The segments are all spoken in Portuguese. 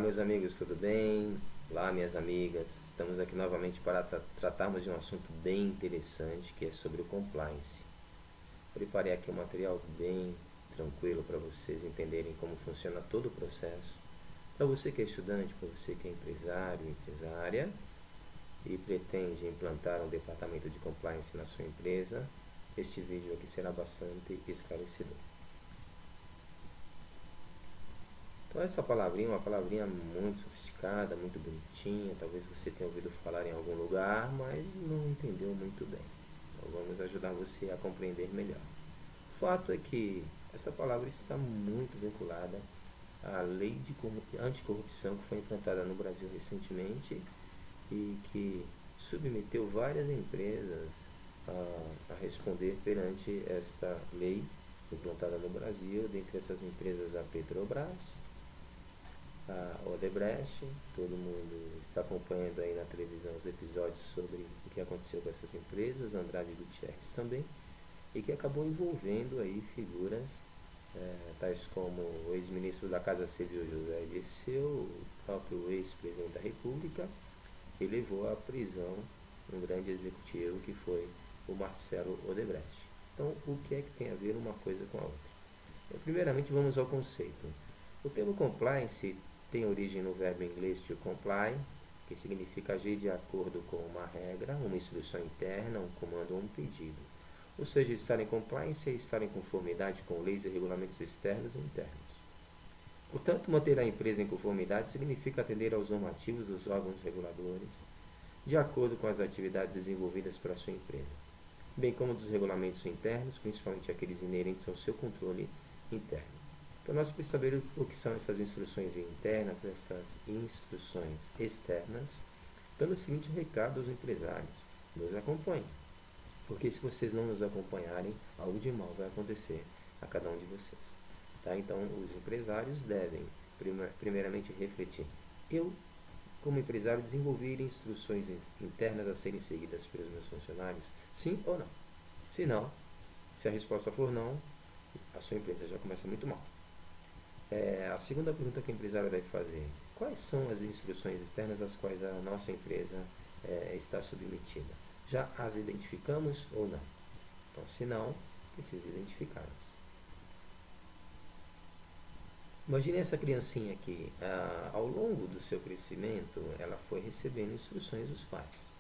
Meus amigos, tudo bem? Olá, minhas amigas. Estamos aqui novamente para tratarmos de um assunto bem interessante que é sobre o compliance. Preparei aqui um material bem tranquilo para vocês entenderem como funciona todo o processo. Para você que é estudante, para você que é empresário, empresária e pretende implantar um departamento de compliance na sua empresa, este vídeo aqui será bastante esclarecedor. Então essa palavrinha é uma palavrinha muito sofisticada, muito bonitinha, talvez você tenha ouvido falar em algum lugar, mas não entendeu muito bem. Então vamos ajudar você a compreender melhor. O fato é que essa palavra está muito vinculada à lei de anticorrupção que foi implantada no Brasil recentemente e que submeteu várias empresas a responder perante esta lei implantada no Brasil, dentre essas empresas a Petrobras, a Odebrecht. Todo mundo está acompanhando aí na televisão os episódios sobre o que aconteceu com essas empresas, Andrade Gutierrez também, e que acabou envolvendo aí figuras tais como o ex-ministro da Casa Civil José Dirceu, o próprio ex-presidente da República, e levou à prisão um grande executivo que foi o Marcelo Odebrecht. Então, o que é que tem a ver uma coisa com a outra? Primeiramente, vamos ao conceito. O termo compliance tem origem no verbo inglês to comply, que significa agir de acordo com uma regra, uma instrução interna, um comando ou um pedido. Ou seja, estar em compliance é estar em conformidade com leis e regulamentos externos e internos. Portanto, manter a empresa em conformidade significa atender aos normativos dos órgãos reguladores, de acordo com as atividades desenvolvidas pela sua empresa, bem como dos regulamentos internos, principalmente aqueles inerentes ao seu controle interno. Então, nós precisamos saber o que são essas instruções internas, essas instruções externas, dando o seguinte recado aos empresários: nos acompanhem, porque se vocês não nos acompanharem, algo de mal vai acontecer a cada um de vocês. Tá? Então, os empresários devem, primeiramente, refletir: eu, como empresário, desenvolver instruções internas a serem seguidas pelos meus funcionários? Sim ou não? Se não, se a resposta for não, a sua empresa já começa muito mal. A segunda pergunta que o empresário deve fazer: quais são as instruções externas às quais a nossa empresa está submetida? Já as identificamos ou não? Então, se não, precisa identificá-las. Imagine essa criancinha aqui, ao longo do seu crescimento, ela foi recebendo instruções dos pais.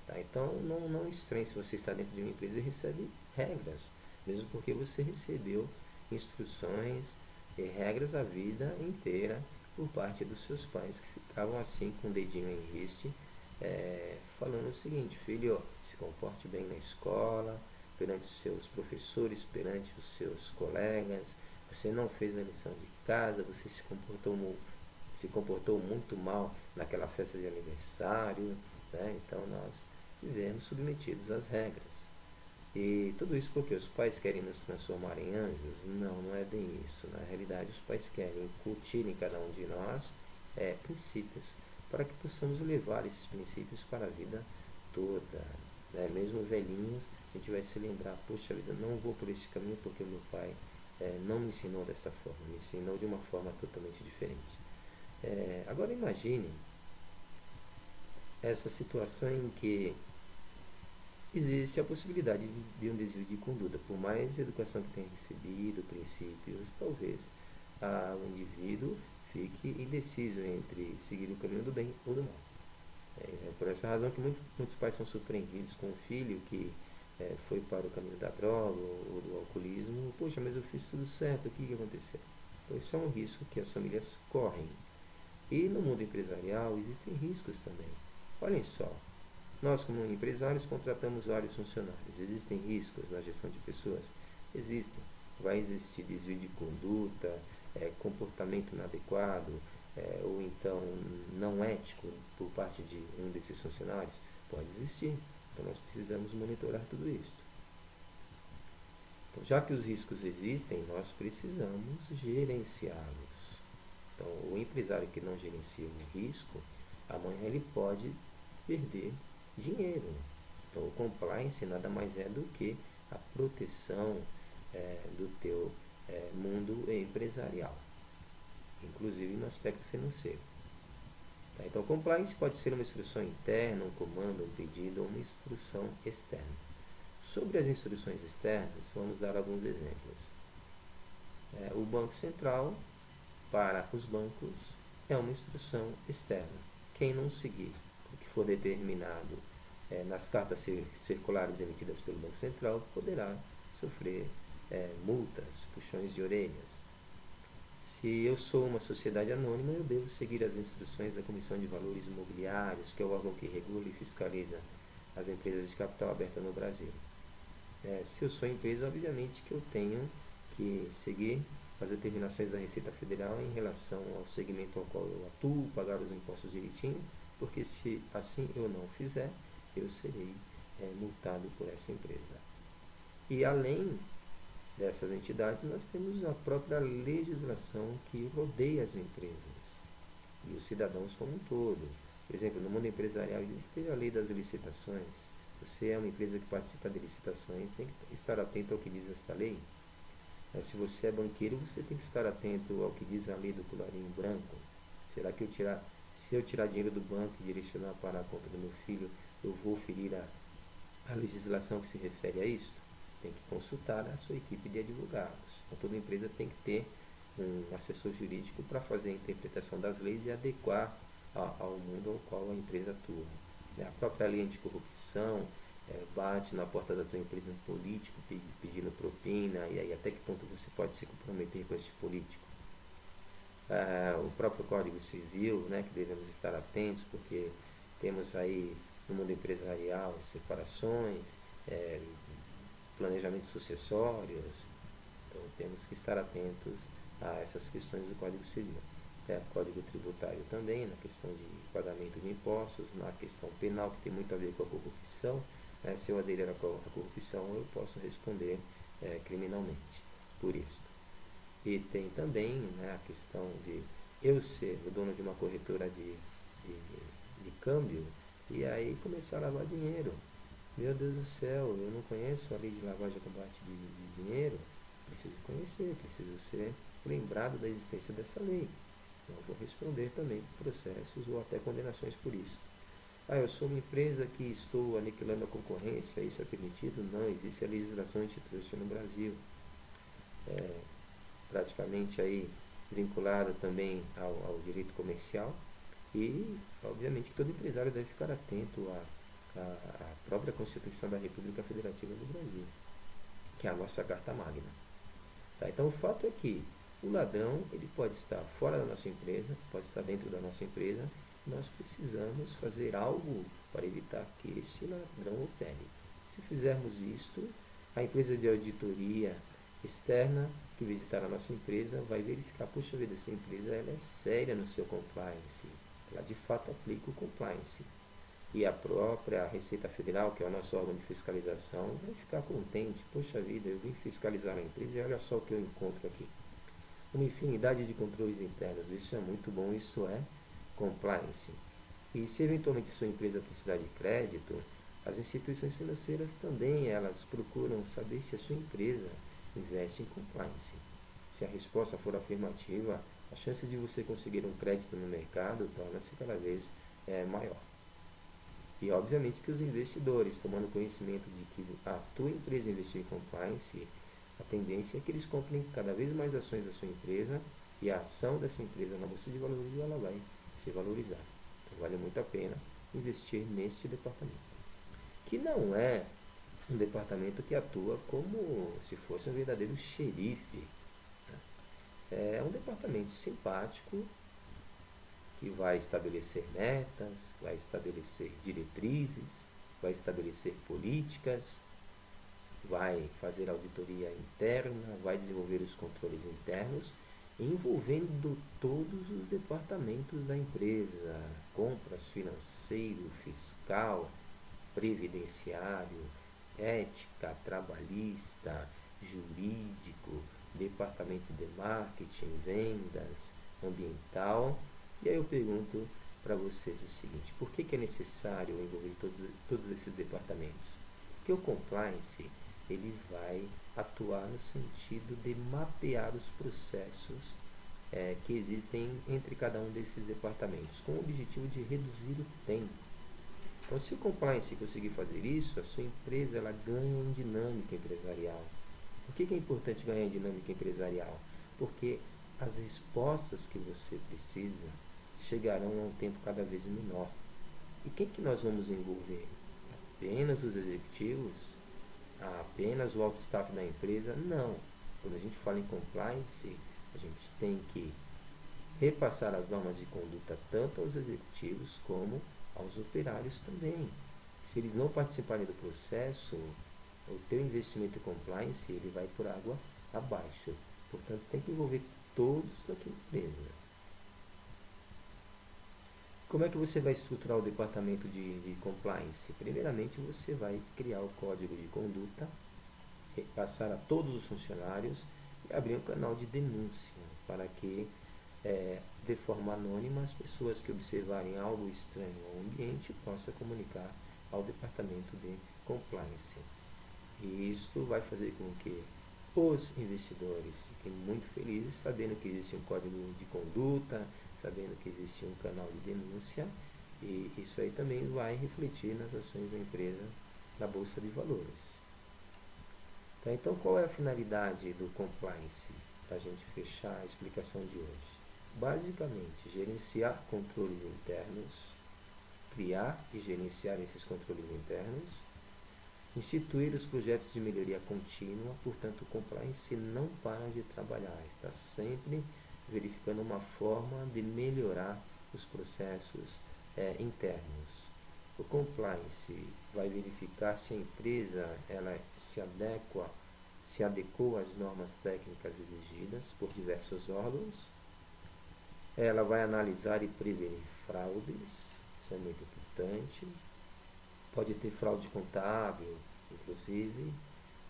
Tá? Então, não estranhe se você está dentro de uma empresa e recebe regras, mesmo porque você recebeu instruções e regras a vida inteira por parte dos seus pais, que ficavam assim com o dedinho em riste, falando o seguinte: filho, se comporte bem na escola, perante os seus professores, perante os seus colegas, você não fez a lição de casa, você se comportou muito mal naquela festa de aniversário, né? Então nós vivemos submetidos às regras. E tudo isso porque os pais querem nos transformar em anjos? Não é bem isso. Na realidade, os pais querem incutir em cada um de nós princípios, para que possamos levar esses princípios para a vida toda. Né? Mesmo velhinhos, a gente vai se lembrar: poxa vida, não vou por esse caminho porque meu pai não me ensinou dessa forma, me ensinou de uma forma totalmente diferente. Agora imagine essa situação em que existe a possibilidade de um desvio de conduta. Por mais educação que tenha recebido, princípios, talvez o indivíduo fique indeciso entre seguir o caminho do bem ou do mal. É por essa razão que muitos pais são surpreendidos com o filho que foi para o caminho da droga ou do alcoolismo. Poxa, mas eu fiz tudo certo, o que aconteceu? Então, isso é um risco que as famílias correm. E no mundo empresarial existem riscos também. Olhem só, nós, como empresários, contratamos vários funcionários. Existem riscos na gestão de pessoas? Existem. Vai existir desvio de conduta, comportamento inadequado, ou então não ético por parte de um desses funcionários? Pode existir. Então, nós precisamos monitorar tudo isso. Então, já que os riscos existem, nós precisamos gerenciá-los. Então, o empresário que não gerencia o risco, amanhã ele pode perder dinheiro. Então, o compliance nada mais é do que a proteção do teu mundo empresarial. inclusive no aspecto financeiro. Tá? Então, compliance pode ser uma instrução interna, um comando, um pedido ou uma instrução externa. Sobre as instruções externas, vamos dar alguns exemplos. O Banco Central, para os bancos, é uma instrução externa. Quem não seguir o que for determinado nas cartas circulares emitidas pelo Banco Central poderá sofrer multas, puxões de orelhas. Se eu sou uma sociedade anônima, eu devo seguir as instruções da Comissão de Valores Imobiliários, que é o órgão que regula e fiscaliza as empresas de capital aberta no Brasil. Se eu sou empresa, obviamente que eu tenho que seguir as determinações da Receita Federal em relação ao segmento ao qual eu atuo, pagar os impostos direitinho, porque se assim eu não fizer, eu serei multado por essa empresa. E além dessas entidades, nós temos a própria legislação que rodeia as empresas e os cidadãos como um todo. Por exemplo, no mundo empresarial existe a lei das licitações. Você é uma empresa que participa de licitações, tem que estar atento ao que diz esta lei. Se você é banqueiro, você tem que estar atento ao que diz a lei do colarinho branco. Será que se eu tirar dinheiro do banco e direcionar para a conta do meu filho, eu vou ferir a legislação que se refere a isso? Tem que consultar a sua equipe de advogados. Então, toda empresa tem que ter um assessor jurídico para fazer a interpretação das leis e adequar ao mundo ao qual a empresa atua. A própria lei anticorrupção bate na porta da tua empresa um político pedindo propina, e aí até que ponto você pode se comprometer com esse político. O próprio Código Civil, que devemos estar atentos, porque temos aí no mundo empresarial separações, planejamentos sucessórios, então temos que estar atentos a essas questões do Código Civil. Código Tributário também, na questão de pagamento de impostos, na questão penal, que tem muito a ver com a corrupção. Se eu aderir à corrupção, eu posso responder criminalmente por isso. E tem também a questão de eu ser o dono de uma corretora de câmbio e aí começar a lavar dinheiro. Meu Deus do céu, eu não conheço a lei de lavagem e combate de dinheiro. Preciso conhecer, preciso ser lembrado da existência dessa lei. Então, eu vou responder também processos ou até condenações por isso. Eu sou uma empresa que estou aniquilando a concorrência, isso é permitido? Não, existe a legislação antitrust no Brasil. Praticamente aí vinculada também ao direito comercial e, obviamente, que todo empresário deve ficar atento à própria Constituição da República Federativa do Brasil, que é a nossa Carta Magna. Então, o fato é que o ladrão ele pode estar fora da nossa empresa, pode estar dentro da nossa empresa. Nós precisamos fazer algo para evitar que este ladrão opere. Se fizermos isto, a empresa de auditoria externa que visitar a nossa empresa vai verificar, puxa vida, essa empresa ela é séria no seu compliance, ela de fato aplica o compliance. E a própria Receita Federal, que é o nosso órgão de fiscalização, vai ficar contente, puxa vida, eu vim fiscalizar a empresa e olha só o que eu encontro aqui. Uma infinidade de controles internos, isso é muito bom, isso é compliance. E se eventualmente sua empresa precisar de crédito, as instituições financeiras também elas procuram saber se a sua empresa investe em compliance. Se a resposta for afirmativa, as chances de você conseguir um crédito no mercado torna-se cada vez maior. E obviamente que os investidores, tomando conhecimento de que a tua empresa investiu em compliance, a tendência é que eles comprem cada vez mais ações da sua empresa e a ação dessa empresa na bolsa de valores ela vai se valorizar. Então vale muito a pena investir neste departamento, que não é um departamento que atua como se fosse um verdadeiro xerife. É um departamento simpático que vai estabelecer metas, vai estabelecer diretrizes, vai estabelecer políticas, vai fazer auditoria interna, vai desenvolver os controles internos, envolvendo todos os departamentos da empresa, compras, financeiro, fiscal, previdenciário, ética, trabalhista, jurídico, departamento de marketing, vendas, ambiental. E aí eu pergunto para vocês o seguinte, por que é necessário envolver todos esses departamentos? Porque o compliance ele vai atuar no sentido de mapear os processos que existem entre cada um desses departamentos, com o objetivo de reduzir o tempo. Então, se o compliance conseguir fazer isso, a sua empresa ela ganha em dinâmica empresarial. Por que é importante ganhar em dinâmica empresarial? Porque as respostas que você precisa chegarão a um tempo cada vez menor. E quem que nós vamos envolver? Apenas os executivos? Apenas o alto staff da empresa? Não. Quando a gente fala em compliance, a gente tem que repassar as normas de conduta tanto aos executivos como aos operários também. Se eles não participarem do processo, o teu investimento em compliance ele vai por água abaixo. Portanto, tem que envolver todos da tua empresa. Como é que você vai estruturar o departamento de compliance? Primeiramente, você vai criar o código de conduta, repassar a todos os funcionários e abrir um canal de denúncia para que, de forma anônima, as pessoas que observarem algo estranho ao ambiente possam comunicar ao departamento de compliance. E isso vai fazer com que os investidores fiquem muito felizes sabendo que existe um código de conduta, sabendo que existe um canal de denúncia, e isso aí também vai refletir nas ações da empresa na Bolsa de Valores. Tá, então, qual é a finalidade do compliance? Para a gente fechar a explicação de hoje. Basicamente, gerenciar controles internos, criar e gerenciar esses controles internos, instituir os projetos de melhoria contínua. Portanto, o compliance não para de trabalhar, está sempre verificando uma forma de melhorar os processos internos. O compliance vai verificar se a empresa ela se adequou às normas técnicas exigidas por diversos órgãos. Ela vai analisar e prevenir fraudes, isso é muito importante. Pode ter fraude contábil, inclusive,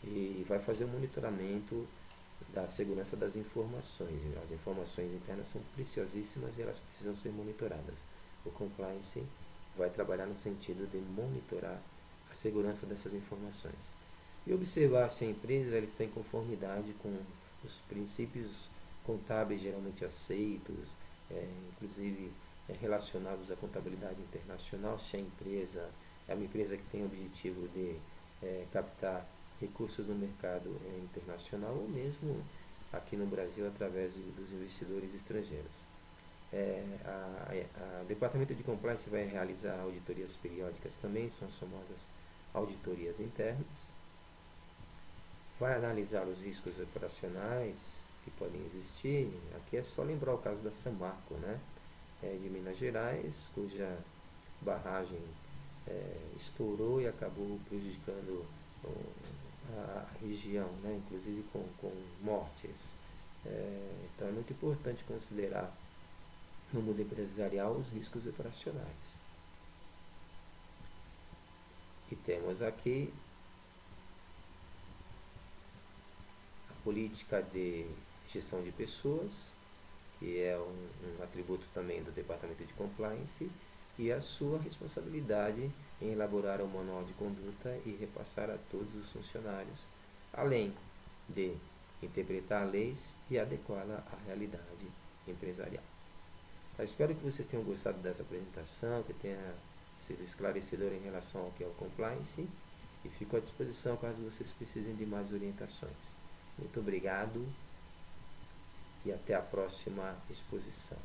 e vai fazer um monitoramento da segurança das informações. As informações internas são preciosíssimas e elas precisam ser monitoradas. O compliance vai trabalhar no sentido de monitorar a segurança dessas informações e observar se a empresa está em conformidade com os princípios contábeis geralmente aceitos, inclusive relacionados à contabilidade internacional, se a empresa é uma empresa que tem o objetivo de captar recursos no mercado internacional ou mesmo aqui no Brasil através dos investidores estrangeiros. O Departamento de Compliance vai realizar auditorias periódicas também, são as famosas auditorias internas. Vai analisar os riscos operacionais que podem existir. Aqui é só lembrar o caso da Samarco, né? De Minas Gerais, cuja barragem estourou e acabou prejudicando a região, né? Inclusive com mortes. Então é muito importante considerar no mundo empresarial os riscos operacionais. E temos aqui a política de gestão de pessoas, que é um atributo também do Departamento de Compliance, e a sua responsabilidade em elaborar o manual de conduta e repassar a todos os funcionários, além de interpretar leis e adequá-la à realidade empresarial. Eu espero que vocês tenham gostado dessa apresentação, que tenha sido esclarecedor em relação ao que é o compliance, e fico à disposição caso vocês precisem de mais orientações. Muito obrigado e até a próxima exposição.